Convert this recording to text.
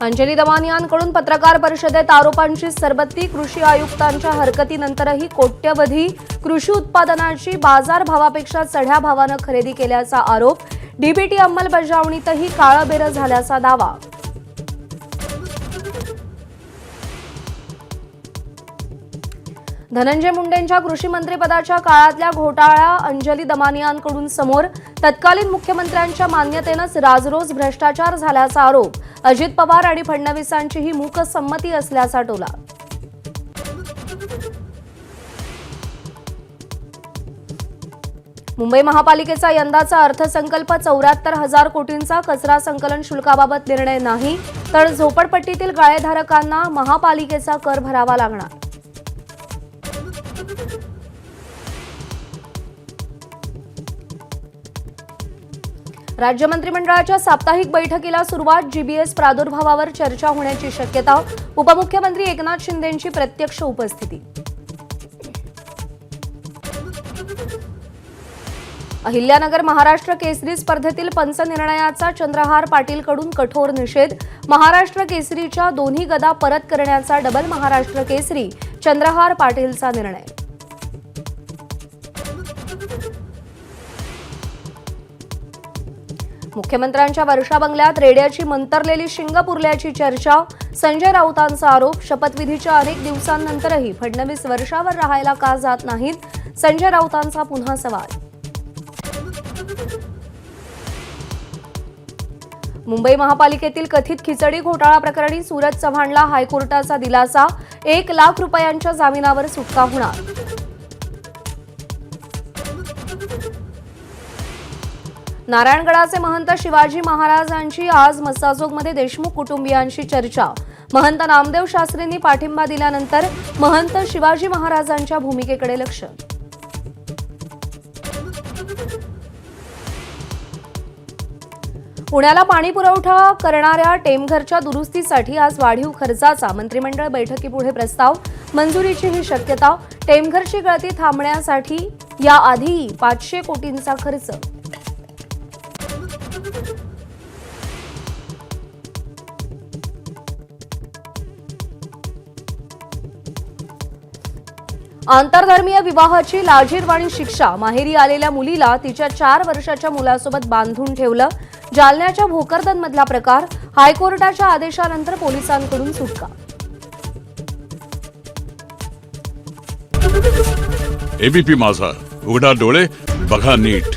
अंजली दमानियांकडून पत्रकार परिषदेत आरोपांची सरबत्ती। कृषी आयुक्तांच्या हरकतीनंतरही कोट्यवधी कृषी उत्पादनांची बाजारभावापेक्षा चढ्या भावाने खरेदी केल्याचा आरोप। डीबीटी अंमलबजावणीतही काळबेरं झाल्याचा दावा। धनंजय मुंडेंच्या कृषी मंत्रिपदाच्या काळातल्या घोटाळा अंजली दमानियांकडून समोर। तत्कालीन मुख्यमंत्र्यांच्या मान्यतेनेच राजरोस भ्रष्टाचार झाल्याचा आरोप। अजित पवार आणि फडणवीसांचीही मूक संमती असल्याचा टोला। मुंबई महापालिकेचा यंदाचा अर्थसंकल्प 74,000 कोटींचा। कचरा संकलन शुल्काबाबत निर्णय नाही, तर झोपडपट्टीतील गाळेधारकांना महापालिकेचा कर भरावा लागणार। राज्य मंत्रिमंडळाच्या साप्ताहिक बैठकीला सुरुवात। जीबीएस प्रादुर्भावावर चर्चा होण्याची शक्यता। उपमुख्यमंत्री एकनाथ शिंदेंची प्रत्यक्ष उपस्थिती। अहिल्यानगर महाराष्ट्र केसरी स्पर्धेतील पंच निर्णयाचा चंद्रहार पाटीलकडून कठोर निषेध। महाराष्ट्र केसरीच्या दोन्ही गदा परत करण्याचा डबल महाराष्ट्र केसरी चंद्रहार पाटीलचा निर्णय। मुख्यमंत्र्यांच्या वर्षा बंगल्यात रेड्याची मंतरलेली शिंग पुरल्याची चर्चा। संजय राऊतांचा आरोप। शपथविधीच्या अनेक दिवसांनंतरही फडणवीस वर्षावर राहायला का जात नाहीत, संजय राऊतांचा पुन्हा सवाल। मुंबई महापालिकेतील कथित खिचडी घोटाळा प्रकरणी सूरज चव्हाणला हायकोर्टाचा दिलासा। 1 लाख रुपयांच्या जामिनावर सुटका होणार। नारायणगडाचे महंत शिवाजी महाराजांची आज मस्साजोगमध्ये देशमुख कुटुंबियांशी चर्चा। महंत नामदेव शास्त्रींनी पाठिंबा दिल्यानंतर महंत शिवाजी महाराजांच्या भूमिकेकडे लक्ष। पुण्याला पाणी पुरवठा करणाऱ्या टेमघरच्या दुरुस्तीसाठी आज वाढीव खर्चाचा मंत्रिमंडळ बैठकीपुढे प्रस्ताव। मंजुरीची ही शक्यता। टेमघरची गळती थांबण्यासाठी याआधी 500 कोटींचा खर्च। आंतरधर्मीय विवाहाची लाजिरवाणी शिक्षा। माहेरी आलेल्या मुलीला तिच्या 4 वर्षाच्या मुलासोबत बांधून ठेवलं। जालन्याच्या भोकरदनमधला प्रकार। हायकोर्टाच्या आदेशानंतर पोलिसांकडून सुटका। एबीपी माझा, उघडा डोळे बघा नीट।